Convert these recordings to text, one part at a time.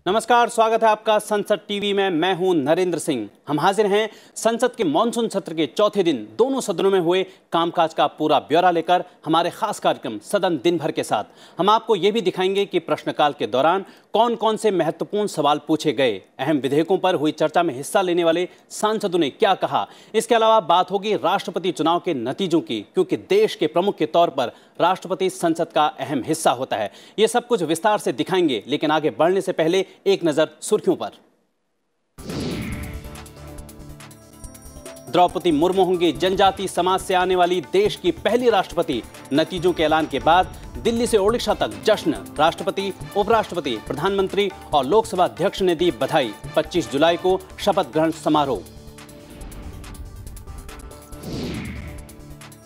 नमस्कार, स्वागत है आपका संसद टीवी में। मैं हूं नरेंद्र सिंह। हम हाजिर हैं संसद के मॉनसून सत्र के चौथे दिन दोनों सदनों में हुए कामकाज का पूरा ब्यौरा लेकर हमारे खास कार्यक्रम सदन दिन भर के साथ। हम आपको ये भी दिखाएंगे कि प्रश्नकाल के दौरान कौन कौन से महत्वपूर्ण सवाल पूछे गए, अहम विधेयकों पर हुई चर्चा में हिस्सा लेने वाले सांसदों ने क्या कहा। इसके अलावा बात होगी राष्ट्रपति चुनाव के नतीजों की, क्योंकि देश के प्रमुख के तौर पर राष्ट्रपति संसद का अहम हिस्सा होता है। ये सब कुछ विस्तार से दिखाएंगे, लेकिन आगे बढ़ने से पहले एक नजर सुर्खियों पर। द्रौपदी मुर्मू होंगी जनजाति समाज से आने वाली देश की पहली राष्ट्रपति। नतीजों के ऐलान के बाद दिल्ली से ओडिशा तक जश्न। राष्ट्रपति, उपराष्ट्रपति, प्रधानमंत्री और लोकसभा अध्यक्ष ने दी बधाई। 25 जुलाई को शपथ ग्रहण समारोह।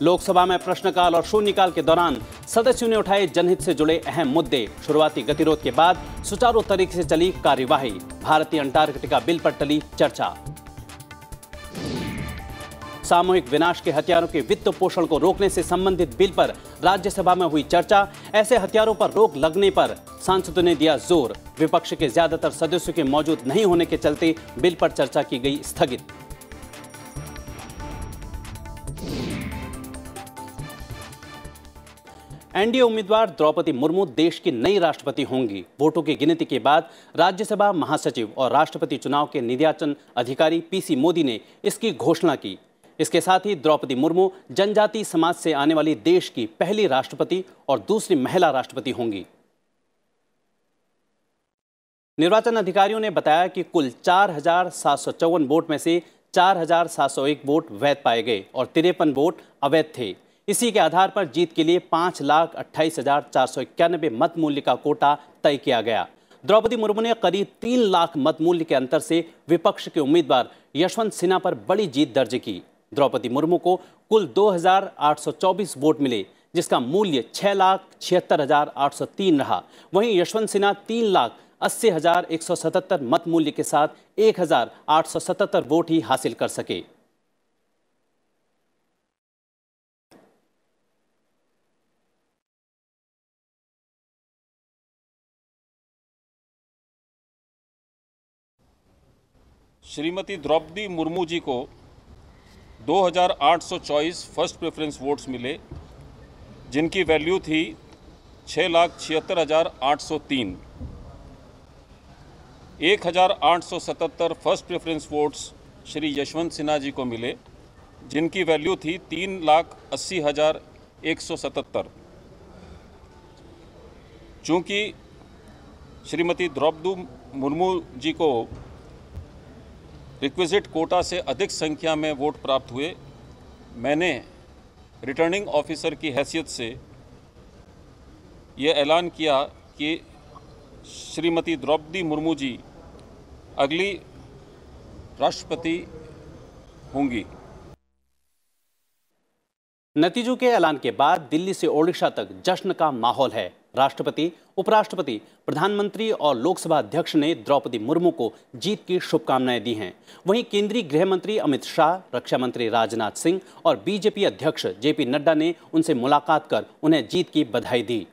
लोकसभा में प्रश्नकाल और शून्यकाल के दौरान सदस्यों ने उठाए जनहित से जुड़े अहम मुद्दे। शुरुआती गतिरोध के बाद सुचारू तरीके से चली कार्यवाही। भारतीय अंटार्कटिका बिल पर टली चर्चा। सामूहिक विनाश के हथियारों के वित्त पोषण को रोकने से संबंधित बिल पर राज्यसभा में हुई चर्चा। ऐसे हथियारों पर रोक लगने पर सांसदों ने दिया जोर। विपक्ष के ज्यादातर सदस्यों के मौजूद नहीं होने के चलते बिल पर चर्चा की गई स्थगित। एनडीए उम्मीदवार द्रौपदी मुर्मू देश की नई राष्ट्रपति होंगी। वोटों की गिनती के बाद राज्यसभा महासचिव और राष्ट्रपति चुनाव के निर्वाचन अधिकारी पीसी मोदी ने इसकी घोषणा की। इसके साथ ही द्रौपदी मुर्मू जनजाति समाज से आने वाली देश की पहली राष्ट्रपति और दूसरी महिला राष्ट्रपति होंगी। निर्वाचन अधिकारियों ने बताया कि कुल 4,754 वोट में से 4,701 वोट वैध पाए गए और 53 वोट अवैध थे। इसी के आधार पर जीत के लिए 5,28,491 मत मूल्य का कोटा तय किया गया। द्रौपदी मुर्मू ने करीब 3 लाख मत मूल्य के अंतर से विपक्ष के उम्मीदवार यशवंत सिन्हा पर बड़ी जीत दर्ज की। द्रौपदी मुर्मू को कुल 2,824 वोट मिले, जिसका मूल्य 6,76,803 रहा। वहीं यशवंत सिन्हा 3,80,177 मत मूल्य के साथ 1,877 वोट ही हासिल कर सके। श्रीमती द्रौपदी मुर्मू जी को 2,824 फर्स्ट प्रेफरेंस वोट्स मिले, जिनकी वैल्यू थी 6,76,803। 1,877 first preference votes Shri Yashwant Sinha ji को मिले, जिनकी वैल्यू थी 3,80,177। चूँकि श्रीमती द्रौपदी मुर्मू जी को रिक्विजिट कोटा से अधिक संख्या में वोट प्राप्त हुए, मैंने रिटर्निंग ऑफिसर की हैसियत से ये ऐलान किया कि श्रीमती द्रौपदी मुर्मू जी अगली राष्ट्रपति होंगी। नतीजों के ऐलान के बाद दिल्ली से ओडिशा तक जश्न का माहौल है। राष्ट्रपति, उपराष्ट्रपति, प्रधानमंत्री और लोकसभा अध्यक्ष ने द्रौपदी मुर्मू को जीत की शुभकामनाएं दी हैं। वहीं केंद्रीय गृह मंत्री अमित शाह, रक्षा मंत्री राजनाथ सिंह और बीजेपी अध्यक्ष जेपी नड्डा ने उनसे मुलाकात कर उन्हें जीत की बधाई दी।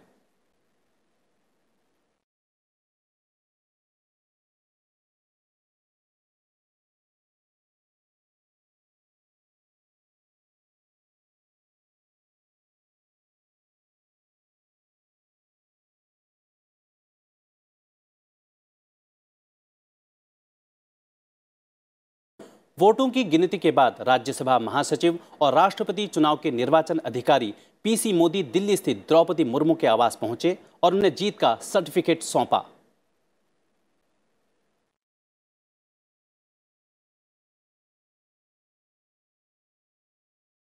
वोटों की गिनती के बाद राज्यसभा महासचिव और राष्ट्रपति चुनाव के निर्वाचन अधिकारी पीसी मोदी दिल्ली स्थित द्रौपदी मुर्मू के आवास पहुंचे और उन्हें जीत का सर्टिफिकेट सौंपा।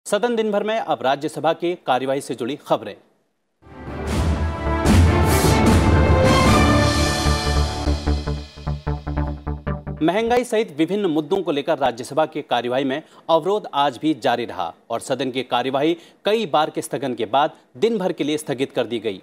सदन दिन भर में अब राज्यसभा के कार्यवाही से जुड़ी खबरें। महंगाई सहित विभिन्न मुद्दों को लेकर राज्यसभा की कार्यवाही में अवरोध आज भी जारी रहा और सदन की कार्यवाही कई बार के स्थगन के बाद दिन भर के लिए स्थगित कर दी गई।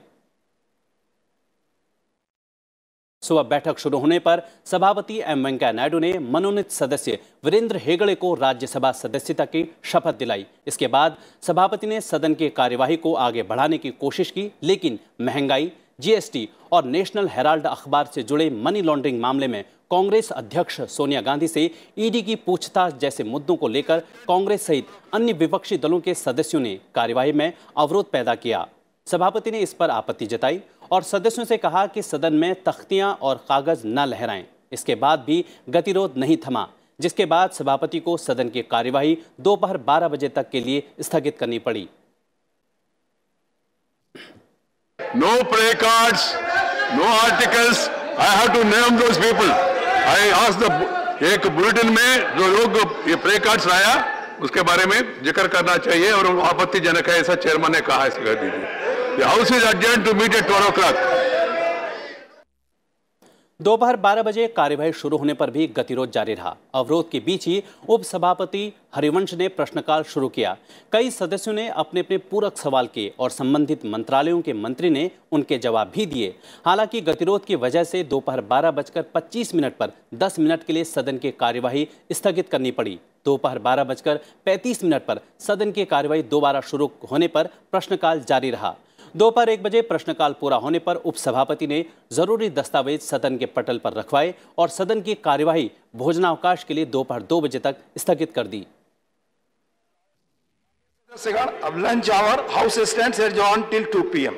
सुबह बैठक शुरू होने पर सभापति एम वेंकैया नायडू ने मनोनीत सदस्य वीरेंद्र हेगड़े को राज्यसभा सदस्यता की शपथ दिलाई। इसके बाद सभापति ने सदन की कार्यवाही को आगे बढ़ाने की कोशिश की, लेकिन महंगाई, जीएसटी और नेशनल हेराल्ड अखबार से जुड़े मनी लॉन्ड्रिंग मामले में कांग्रेस अध्यक्ष सोनिया गांधी से ईडी की पूछताछ जैसे मुद्दों को लेकर कांग्रेस सहित अन्य विपक्षी दलों के सदस्यों ने कार्यवाही में अवरोध पैदा किया। सभापति ने इस पर आपत्ति जताई और सदस्यों से कहा कि सदन में तख्तियां और कागज न लहराएं। इसके बाद भी गतिरोध नहीं थमा, जिसके बाद सभापति को सदन की कार्यवाही दोपहर 12 बजे तक के लिए स्थगित करनी पड़ी। No play cards, no articles. I have to name those people. I asked एक बुलेटिन में जो लोग ये प्ले कार्ड्स लाया उसके बारे में जिक्र करना चाहिए और आपत्तिजनक है ऐसा चेयरमैन ने कहा। इसको कर दीजिए। House is adjourned to meet at 12 o'clock। दोपहर 12 बजे कार्यवाही शुरू होने पर भी गतिरोध जारी रहा। अवरोध के बीच ही उपसभापति हरिवंश ने प्रश्नकाल शुरू किया। कई सदस्यों ने अपने अपने पूरक सवाल किए और संबंधित मंत्रालयों के मंत्री ने उनके जवाब भी दिए। हालांकि गतिरोध की वजह से दोपहर 12:25 पर 10 मिनट के लिए सदन की कार्यवाही स्थगित करनी पड़ी। दोपहर 12:35 पर सदन की कार्यवाही दोबारा शुरू होने पर प्रश्नकाल जारी रहा। दोपहर 1 बजे प्रश्नकाल पूरा होने पर उपसभापति ने जरूरी दस्तावेज सदन के पटल पर रखवाए और सदन की कार्यवाही भोजनावकाश के लिए दोपहर 2 बजे तक स्थगित कर दी। अब lunch hour house stands adjourned till 2 PM।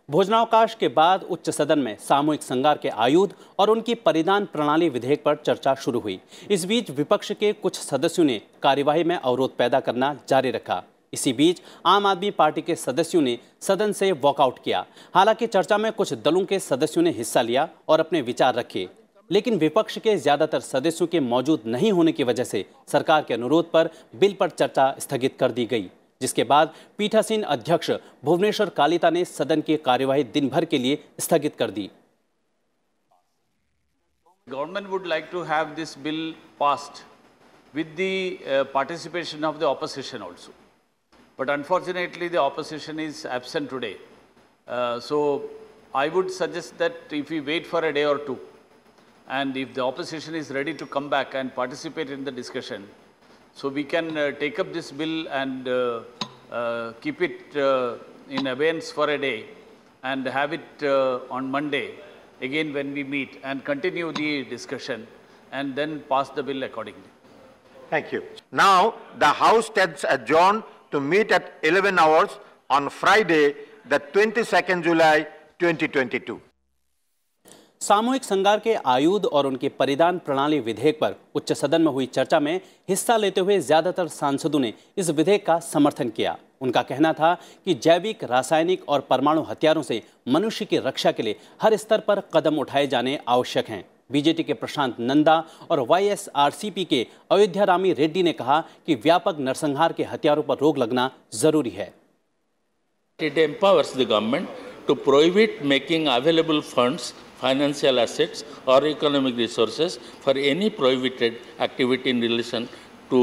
भोजनावकाश के बाद उच्च सदन में सामूहिक संगार के आयुध और उनकी परिधान प्रणाली विधेयक पर चर्चा शुरू हुई। इस बीच विपक्ष के कुछ सदस्यों ने कार्यवाही में अवरोध पैदा करना जारी रखा। इसी बीच आम आदमी पार्टी के सदस्यों ने सदन से वॉकआउट किया। हालांकि चर्चा में कुछ दलों के सदस्यों ने हिस्सा लिया और अपने विचार रखे, लेकिन विपक्ष के ज्यादातर सदस्यों के मौजूद नहीं होने की वजह से सरकार के अनुरोध पर बिल पर चर्चा स्थगित कर दी गई, जिसके बाद पीठासीन अध्यक्ष भुवनेश्वर कालिता ने सदन की कार्यवाही दिन भर के लिए स्थगित कर दी। Government would like to have this bill passed with the participation of the opposition also, but unfortunately the opposition is absent today. So I would suggest that if we wait for a day or two, and if the opposition is ready to come back and participate in the discussion, so we can take up this bill and keep it in abeyance for a day and have it on Monday again when we meet and continue the discussion and then pass the bill accordingly. Thank you. Now the House stands adjourned to meet at 11 hours on Friday, the 22nd July 2022. सामूहिक संगार के आयुध और उनके परिधान प्रणाली विधेयक पर उच्च सदन में हुई चर्चा में हिस्सा लेते हुए ज्यादातर सांसदों ने इस विधेयक का समर्थन किया। उनका कहना था कि जैविक, रासायनिक और परमाणु हथियारों से मनुष्य की रक्षा के लिए हर स्तर पर कदम उठाए जाने आवश्यक हैं। बीजेटी के प्रशांत नंदा और YSRCP के अयोध्या रामी रेड्डी ने कहा कि व्यापक नरसंहार के हथियारों पर रोक लगना जरूरी है। It empowers the government to prohibit making available funds, financial assets or economic resources for any prohibited activity in relation to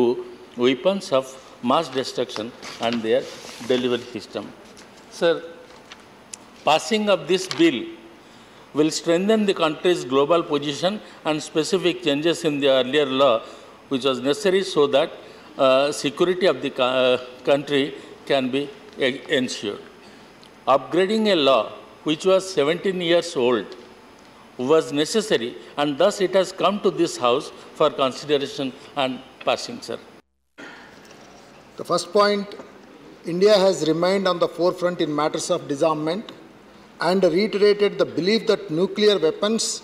weapons of mass destruction and their delivery system. Sir, passing of this bill will strengthen the country's global position and specific changes in the earlier law, which was necessary so that security of the country can be ensured. Upgrading a law which was 17 years old was necessary, and thus it has come to this House for consideration and passing, sir. The first point, India has remained on the forefront in matters of disarmament and reiterated the belief that nuclear weapons,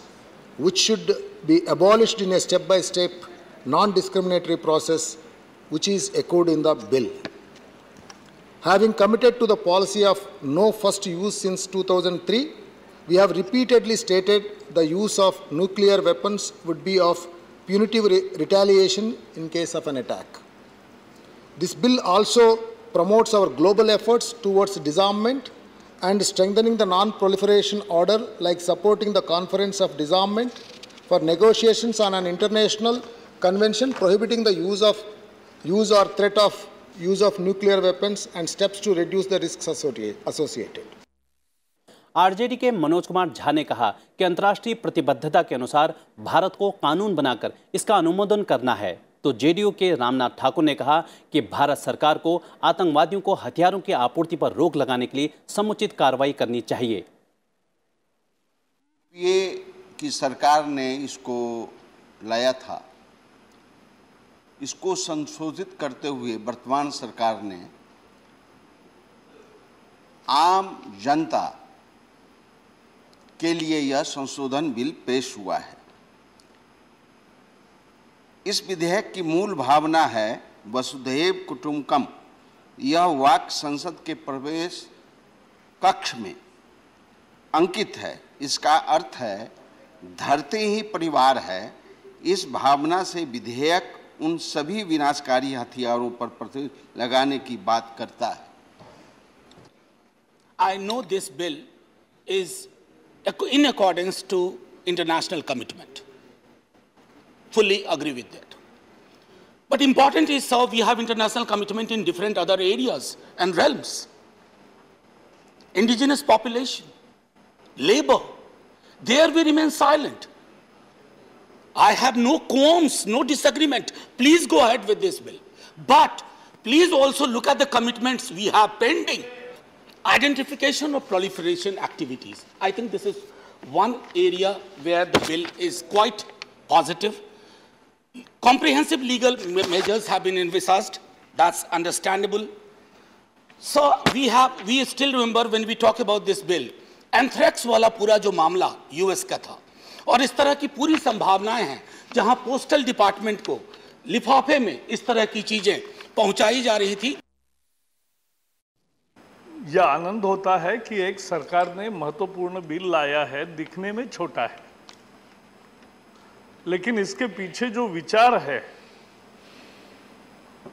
which should be abolished in a step-by-step, non-discriminatory process, which is echoed in the bill. Having committed to the policy of no first use since 2003, we have repeatedly stated the use of nuclear weapons would be of punitive retaliation in case of an attack. This bill also promotes our global efforts towards disarmament and strengthening the non-proliferation order, like supporting the Conference of Disarmament for negotiations on an international convention prohibiting the use or threat of use of nuclear weapons and steps to reduce the risks associated. RJD के मनोज कुमार झा ने कहा कि अंतर्राष्ट्रीय प्रतिबद्धता के अनुसार भारत को कानून बनाकर इसका अनुमोदन करना है। तो जेडीयू के रामनाथ ठाकुर ने कहा कि भारत सरकार को आतंकवादियों को हथियारों की आपूर्ति पर रोक लगाने के लिए समुचित कार्रवाई करनी चाहिए। ये कि सरकार ने इसको लाया था, इसको संशोधित करते हुए वर्तमान सरकार ने आम जनता के लिए यह संशोधन बिल पेश हुआ है। इस विधेयक की मूल भावना है वसुधैव कुटुंबकम। यह वाक्य संसद के प्रवेश कक्ष में अंकित है। इसका अर्थ है धरती ही परिवार है। इस भावना से विधेयक उन सभी विनाशकारी हथियारों पर प्रतिबंध लगाने की बात करता है। I know this bill is in accordance to international commitment. Fully agree with that. But important is how we have international commitment in different other areas and realms. Indigenous population, labor, there we remain silent. I have no qualms, no disagreement. Please go ahead with this bill. But please also look at the commitments we have pending. Identification of proliferation activities. I think this is one area where the bill is quite positive. Comprehensive legal measures have been envisaged. That's understandable. So we still remember when we talk about this bill, anthrax वाला पूरा जो मामला US का था और इस तरह की पूरी संभावनाएं हैं जहां पोस्टल डिपार्टमेंट को लिफाफे में इस तरह की चीजें पहुंचाई जा रही थी। यह आनंद होता है कि एक सरकार ने महत्वपूर्ण बिल लाया है, दिखने में छोटा है, लेकिन इसके पीछे जो विचार है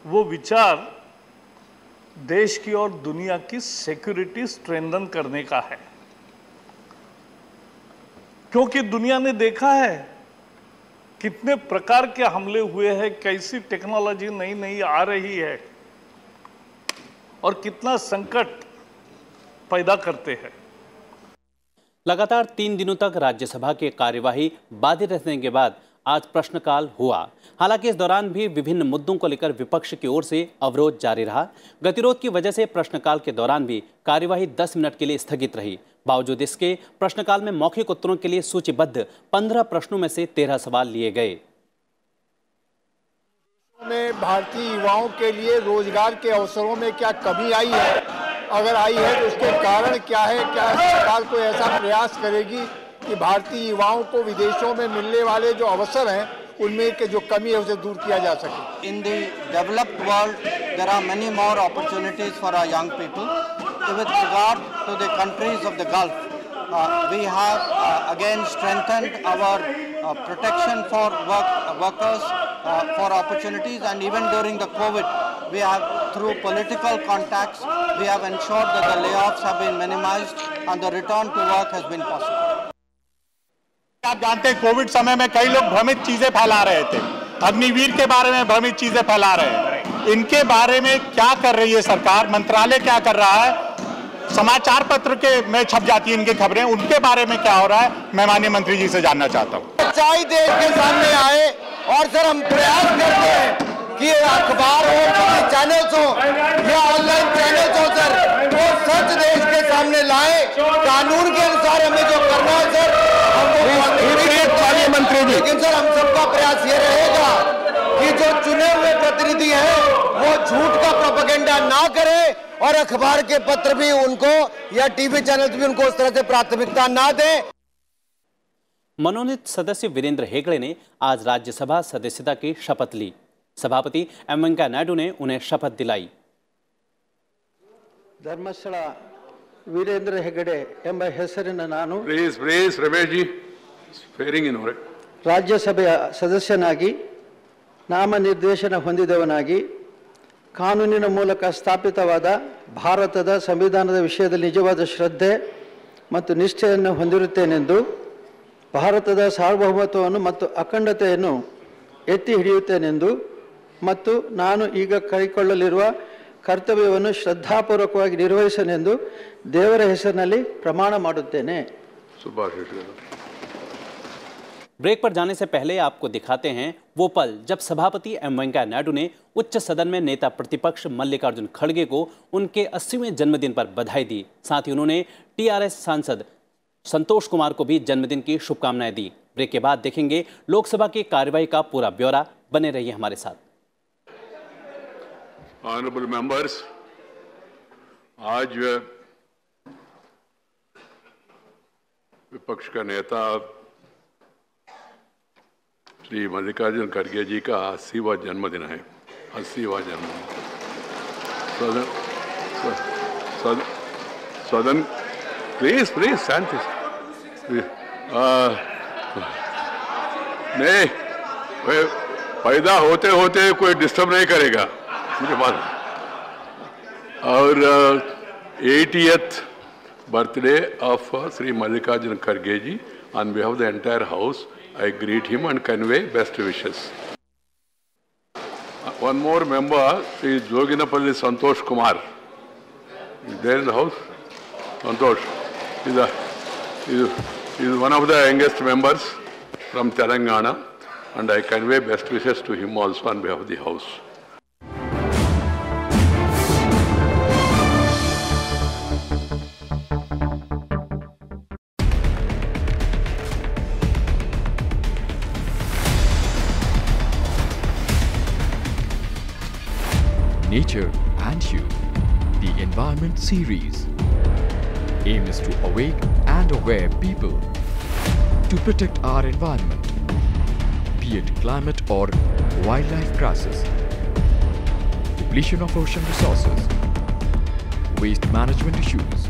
वो विचार देश की और दुनिया की सिक्योरिटी स्ट्रेंथन करने का है। क्योंकि दुनिया ने देखा है कितने प्रकार के हमले हुए हैं, कैसी टेक्नोलॉजी नई नई आ रही है और कितना संकट पैदा करते हैं। लगातार 3 दिनों तक राज्यसभा की कार्यवाही बाधित रहने के बाद आज प्रश्नकाल हुआ। हालांकि इस दौरान भी विभिन्न मुद्दों को लेकर विपक्ष की ओर से अवरोध जारी रहा। गतिरोध की वजह से प्रश्नकाल के दौरान भी कार्यवाही 10 मिनट के लिए स्थगित रही। बावजूद इसके प्रश्नकाल में मौखिक उत्तरों के लिए सूचीबद्ध 15 प्रश्नों में से 13 सवाल लिए गए। में भारतीय युवाओं के लिए रोजगार के अवसरों में क्या कमी आई है? अगर आई है तो उसके कारण क्या है? क्या सरकार को ऐसा प्रयास करेगी कि भारतीय युवाओं को विदेशों में मिलने वाले जो अवसर हैं उनमें के जो कमी है उसे दूर किया जा सके? In the developed world, there are many more opportunities for our young people. With regard to the countries of the Gulf, we have again strengthened our protection for workers for opportunities, and even during the COVID, we have through political contacts, we have ensured that the layoffs have been minimized and the return to work has been possible. आप जानते हैं Covid समय में कई लोग भ्रमित चीजें फैला रहे थे, अग्निवीर के बारे में भ्रमित चीजें फैला रहे हैं। इनके बारे में क्या कर रही है सरकार, मंत्रालय क्या कर रहा है? समाचार पत्र के में छप जाती है इनकी खबरें, उनके बारे में क्या हो रहा है, मैं माननीय मंत्री जी से जानना चाहता हूँ। सच्चाई देश के सामने आए और सर हम प्रयास करते हैं कि अखबार हो, टीवी चैनल्स हो या ऑनलाइन चैनल्स हो सर, वो सच देश के सामने लाए। कानून के अनुसार हमें जो करना है सर, हम वो मंत्री जी, लेकिन सर हम सबका प्रयास ये रहेगा कि जो चुने हुए प्रतिनिधि हैं वो झूठ का प्रोपेगेंडा ना करे और अखबार के पत्र भी उनको या टीवी चैनल्स भी उनको उस तरह से प्राथमिकता ना दें। मनोनीत सदस्य वीरेंद्र हेगड़े ने आज राज्यसभा सदस्यता की शपथ ली। सभापति एम वेंकैया नायडू ने उन्हें शपथ दिलाई। ಧರ್ಮಸ್ಥಳ ವೀರೇಂದ್ರ ಹೆಗಡೆ ಎಂಬ ಹೆಸರಿನ ನಾನು ರಾಜ್ಯಸಭೆಯ ಸದಸ್ಯನಾಗಿ ನಾಮನಿರ್ದೇಶನ ಹೊಂದಿದವನಾಗಿ ಕಾನೂನಿನ ಮೂಲಕ ಸ್ಥಾಪಿತವಾದ ಭಾರತದ ಸಂವಿಧಾನದ ವಿಷಯದಲ್ಲಿ ನಿಜವಾದ ಶ್ರದ್ಧೆ ಮತ್ತು ನಿಷ್ಠೆಯನ್ನು ಹೊಂದಿರುತ್ತೇನೆಂದು ಭಾರತದ ಸಾರ್ವಭೌಮತ್ವವನ್ನು ಮತ್ತು ಅಖಂಡತೆಯನ್ನು ಎತ್ತಿ ಹಿಡಿಯುತ್ತೇನೆಂದು ಮತ್ತು ನಾನು ಈಗ ಕೈಗೊಳ್ಳಲಿರುವ ಕರ್ತವ್ಯವನ್ನು ಶ್ರದ್ಧಾಪೂರ್ವಕವಾಗಿ ನಿರ್ವಹಿಸನೆಂದು ದೇವರ ಹೆಸರಿನಲ್ಲಿ ಪ್ರಮಾಣ ಮಾಡುತ್ತೇನೆ। ब्रेक पर जाने से पहले आपको दिखाते हैं वो पल जब सभापति एम वेंकैया नायडू ने उच्च सदन में नेता प्रतिपक्ष मल्लिकार्जुन खड़गे को उनके 80वें जन्मदिन पर बधाई दी। साथ ही उन्होंने टीआरएस सांसद संतोष कुमार को भी जन्मदिन की शुभकामनाएं दी। ब्रेक के बाद देखेंगे लोकसभा की कार्यवाही का पूरा ब्यौरा। बने रहिए हमारे साथ। ऑनरेबल मेंबर्स, आज विपक्ष का नेता श्री मल्लिकार्जुन खड़गे जी का 80वां जन्मदिन है। 80वां जन्मदिन। सदन प्लीज शांति। नहीं, पैदा होते होते कोई डिस्टर्ब नहीं करेगा, मुझे मालूम। और 80th birthday of Sri Mallikarjun Kharge ji, on behalf of the entire house, I greet him and convey best wishes. One more member, Sri Joginapalli Santosh Kumar, is there in the house. Santosh is one of the youngest members from Telangana, and I convey best wishes to him also on behalf of the house. Nature and You, the Environment Series, aim is to awake and aware people to protect our environment, be it climate or wildlife crisis, depletion of ocean resources, waste management issues.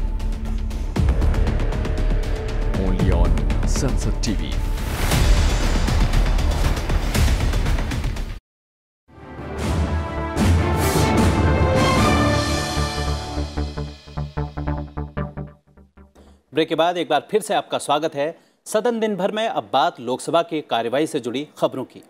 Only on Sansad TV. Break के बाद एक बार फिर से आपका स्वागत है। सदन दिन भर में अब बात लोकसभा की कार्यवाही से जुड़ी खबरों की।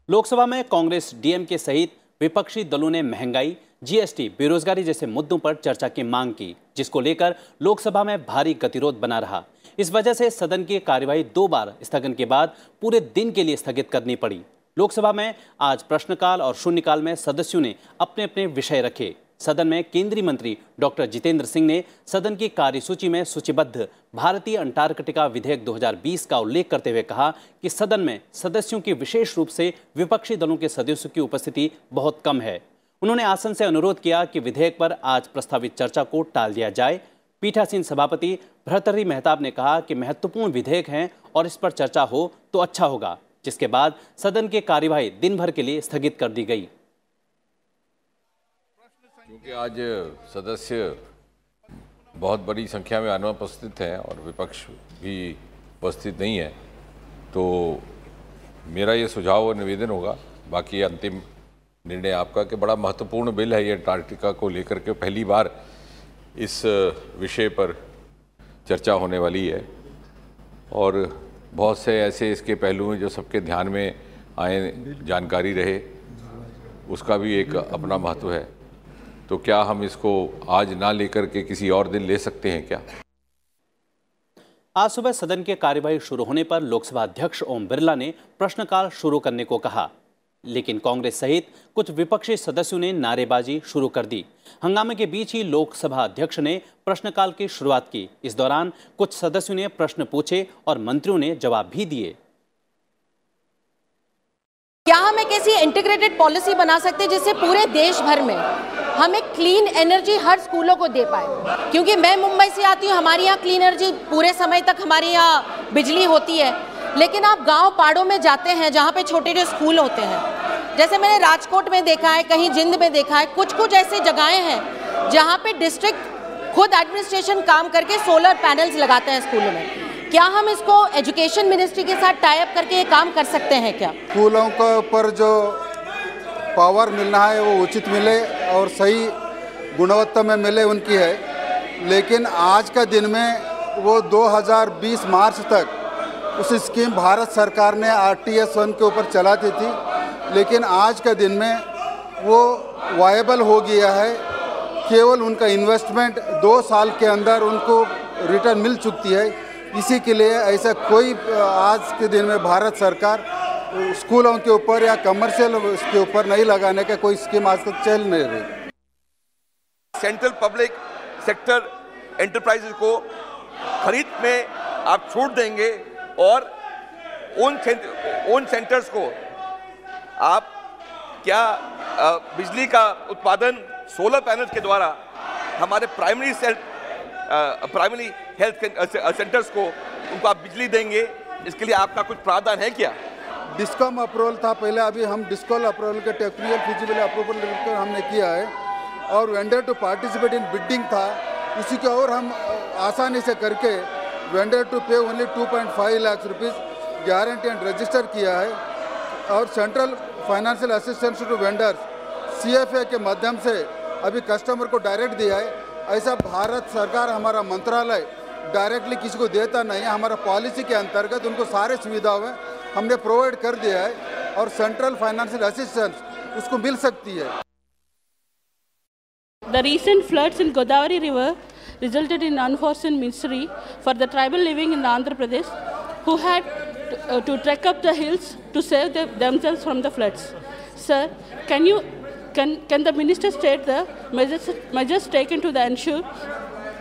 लोकसभा में कांग्रेस, डीएमके सहित विपक्षी दलों ने महंगाई, जीएसटी, बेरोजगारी जैसे मुद्दों पर चर्चा की मांग की, जिसको लेकर लोकसभा में भारी गतिरोध बना रहा। इस वजह से सदन की कार्यवाही 2 बार स्थगन के बाद पूरे दिन के लिए स्थगित करनी पड़ी। लोकसभा में आज प्रश्नकाल और शून्यकाल में सदस्यों ने अपने अपने विषय रखे। सदन में केंद्रीय मंत्री डॉक्टर जितेंद्र सिंह ने सदन की कार्यसूची में सूचीबद्ध भारतीय अंटार्कटिका विधेयक 2020 का उल्लेख करते हुए कहा कि सदन में सदस्यों की विशेष रूप से विपक्षी दलों के सदस्यों की उपस्थिति बहुत कम है। उन्होंने आसन से अनुरोध किया कि विधेयक पर आज प्रस्तावित चर्चा को टाल दिया जाए। पीठासीन सभापति भर्तृहरि मेहताब ने कहा कि महत्वपूर्ण विधेयक हैं और इस पर चर्चा हो तो अच्छा होगा, जिसके बाद सदन की कार्यवाही दिन भर के लिए स्थगित कर दी गई। क्योंकि आज सदस्य बहुत बड़ी संख्या में अनुपस्थित हैं और विपक्ष भी उपस्थित नहीं है, तो मेरा ये सुझाव और निवेदन होगा, बाकी अंतिम निर्णय आपका, कि बड़ा महत्वपूर्ण बिल है ये अंटार्कटिका को लेकर के। पहली बार इस विषय पर चर्चा होने वाली है और बहुत से ऐसे इसके पहलू हैं जो सबके ध्यान में आए, जानकारी रहे, उसका भी एक अपना महत्व है। तो क्या हम इसको आज ना लेकर के किसी और दिन ले सकते हैं क्या? आज सुबह सदन की कार्यवाही शुरू होने पर लोकसभा अध्यक्ष ओम बिरला ने प्रश्नकाल शुरू करने को कहा, लेकिन कांग्रेस सहित कुछ विपक्षी सदस्यों ने नारेबाजी शुरू कर दी। हंगामे के बीच ही लोकसभा अध्यक्ष ने प्रश्नकाल की शुरुआत की। इस दौरान कुछ सदस्यों ने प्रश्न पूछे और मंत्रियों ने जवाब भी दिए। क्या हम एक ऐसी इंटीग्रेटेड पॉलिसी बना सकते हैं जिससे पूरे देश भर में हम एक क्लीन एनर्जी हर स्कूलों को दे पाए? क्योंकि मैं मुंबई से आती हूँ, हमारे यहाँ क्लीन एनर्जी पूरे समय तक हमारे यहाँ बिजली होती है, लेकिन आप गांव पहाड़ों में जाते हैं जहाँ पे छोटे जो स्कूल होते हैं, जैसे मैंने राजकोट में देखा है, कहीं जिंद में देखा है, कुछ ऐसे जगहें हैं जहाँ पे डिस्ट्रिक्ट खुद एडमिनिस्ट्रेशन काम करके सोलर पैनल्स लगाते हैं स्कूलों में। क्या हम इसको एजुकेशन मिनिस्ट्री के साथ टाई अप करके ये काम कर सकते हैं क्या? स्कूलों के ऊपर जो पावर मिलना है वो उचित मिले और सही गुणवत्ता में मिले, उनकी है। लेकिन आज का दिन में वो 2020 मार्च तक उस स्कीम भारत सरकार ने RTS 1 के ऊपर चलाती थी, लेकिन आज का दिन में वो वायबल हो गया है केवल उनका इन्वेस्टमेंट 2 साल के अंदर उनको रिटर्न मिल चुकी है। इसी के लिए ऐसा कोई आज के दिन में भारत सरकार स्कूलों के ऊपर या कमर्शियल के ऊपर नहीं लगाने का कोई स्कीम आज तक चल नहीं रही। सेंट्रल पब्लिक सेक्टर एंटरप्राइजेज को खरीद में आप छूट देंगे और उन सेंटर्स को आप क्या बिजली का उत्पादन सोलर पैनल के द्वारा हमारे प्राइमरी हेल्थ सेंटर्स को उनको आप बिजली देंगे, इसके लिए आपका कुछ प्रावधान है क्या? डिस्कॉम अप्रूवल था पहले, अभी हम डिस्कॉम अप्रूवल के टेक्निकल फिजिबल अप्रूवल हमने किया है और vendor to participate in bidding था, उसी के और हम आसानी से करके vendor to pay only 2.5 lakh rupees guarantee and register किया है। और central financial assistance to vendors CFA के माध्यम से अभी कस्टमर को डायरेक्ट दिया है। ऐसा भारत सरकार हमारा मंत्रालय डायरेक्टली किसी को देता नहीं है, हमारा पॉलिसी के अंतर्गत उनको सारे सुविधाएं हमने प्रोवाइड कर दिया है और सेंट्रल फाइनेंशियल असिस्टेंस उसको मिल सकती है। The recent floods in Godavari River resulted in unforeseen misery for the tribal living in Andhra Pradesh who had to trek up the hills to save themselves from the floods. Sir, can the minister state the measures taken to ensure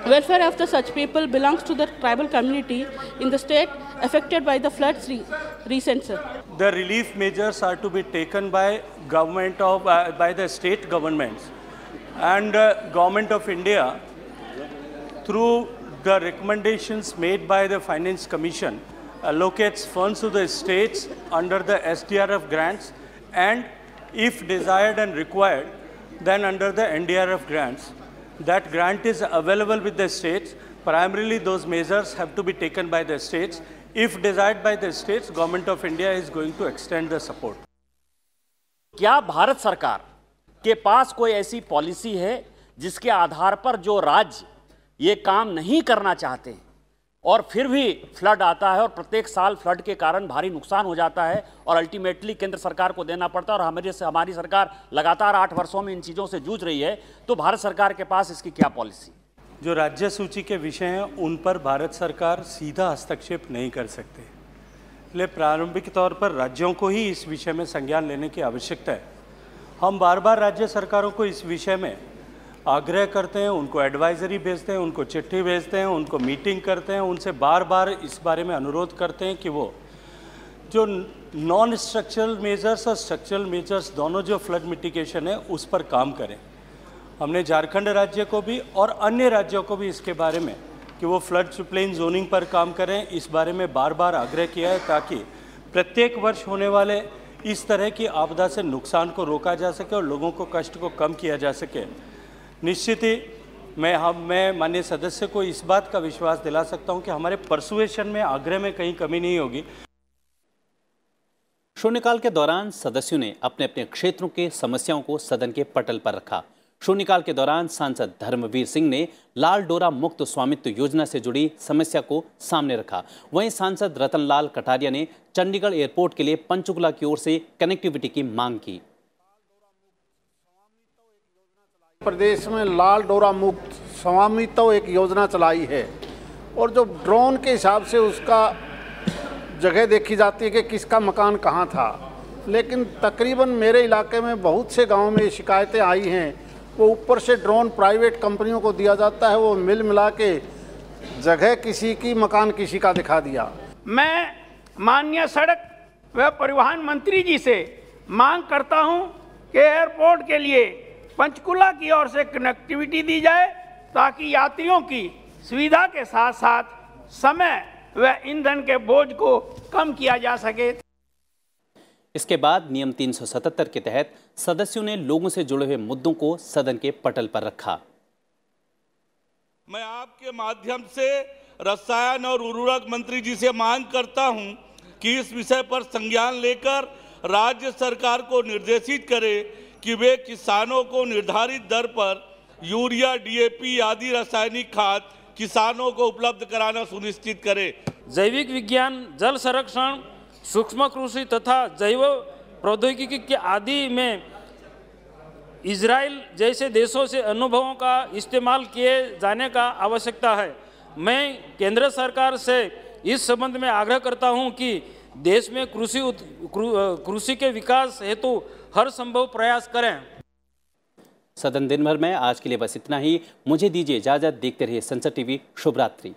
welfare of the such people belongs to the tribal community in the state affected by the floods recent, sir? The relief measures are to be taken by by the state governments, and Government of India through the recommendations made by the Finance Commission allocates funds to the states under the SDRF grants, and if desired and required, then under the NDRF grants. That grant is available with the states. Primarily those measures have to be taken by the states. If desired by the states, Government of India is going to extend the support. क्या भारत सरकार के पास कोई ऐसी policy है जिसके आधार पर जो राज्य ये काम नहीं करना चाहते हैं और फिर भी फ्लड आता है और प्रत्येक साल फ्लड के कारण भारी नुकसान हो जाता है और अल्टीमेटली केंद्र सरकार को देना पड़ता है और हमारी सरकार लगातार 8 वर्षों में इन चीज़ों से जूझ रही है, तो भारत सरकार के पास इसकी क्या पॉलिसी? जो राज्य सूची के विषय हैं उन पर भारत सरकार सीधा हस्तक्षेप नहीं कर सकते, इसलिए प्रारंभिक तौर पर राज्यों को ही इस विषय में संज्ञान लेने की आवश्यकता है। हम बार बार राज्य सरकारों को इस विषय में आग्रह करते हैं, उनको एडवाइजरी भेजते हैं, उनको चिट्ठी भेजते हैं, उनको मीटिंग करते हैं, उनसे बार बार इस बारे में अनुरोध करते हैं कि वो जो नॉन स्ट्रक्चरल मेजर्स और स्ट्रक्चरल मेजर्स दोनों जो फ्लड मिटिगेशन है उस पर काम करें। हमने झारखंड राज्य को भी और अन्य राज्यों को भी इसके बारे में कि वो फ्लड प्लेन जोनिंग पर काम करें, इस बारे में बार बार आग्रह किया है ताकि प्रत्येक वर्ष होने वाले इस तरह की आपदा से नुकसान को रोका जा सके और लोगों को कष्ट को कम किया जा सके। निश्चित ही मैं माननीय सदस्य को इस बात का विश्वास दिला सकता हूं कि हमारे परसुएशन में आग्रह में कहीं कमी नहीं होगी। शून्यकाल के दौरान सदस्यों ने अपने अपने क्षेत्रों के समस्याओं को सदन के पटल पर रखा। शून्यकाल के दौरान सांसद धर्मवीर सिंह ने लाल डोरा मुक्त स्वामित्व योजना से जुड़ी समस्या को सामने रखा। वहीं सांसद रतनलाल कटारिया ने चंडीगढ़ एयरपोर्ट के लिए पंचकुला की ओर से कनेक्टिविटी की मांग की। प्रदेश में लाल डोरा मुक्त स्वामित्व एक योजना चलाई है और जो ड्रोन के हिसाब से उसका जगह देखी जाती है कि किसका मकान कहाँ था, लेकिन तकरीबन मेरे इलाके में बहुत से गांवों में शिकायतें आई हैं। वो ऊपर से ड्रोन प्राइवेट कंपनियों को दिया जाता है, वो मिल मिला के जगह किसी की मकान किसी का दिखा दिया। मैं माननीय सड़क व परिवहन मंत्री जी से मांग करता हूं कि एयरपोर्ट के लिए पंचकुला की ओर से कनेक्टिविटी दी जाए ताकि यात्रियों की सुविधा के साथ साथ समय व ईंधन के बोझ को कम किया जा सके। इसके बाद नियम 377 के तहत सदस्यों ने लोगों से जुड़े हुए मुद्दों को सदन के पटल पर रखा। मैं आपके माध्यम से रसायन और उर्वरक मंत्री जी से मांग करता हूं कि इस विषय पर संज्ञान लेकर राज्य सरकार को निर्देशित करे कि वे किसानों को निर्धारित दर पर यूरिया, DAP आदि रासायनिक खाद किसानों को उपलब्ध कराना सुनिश्चित करे। जैविक विज्ञान, जल संरक्षण, सूक्ष्म कृषि तथा जैव प्रौद्योगिकी के आदि में इजराइल जैसे देशों से अनुभवों का इस्तेमाल किए जाने का आवश्यकता है। मैं केंद्र सरकार से इस संबंध में आग्रह करता हूं कि देश में कृषि के विकास हेतु हर संभव प्रयास करें। सदन दिन भर में आज के लिए बस इतना ही। मुझे दीजिए इजाजत। देखते रहिए संसद टीवी। शुभ रात्रि।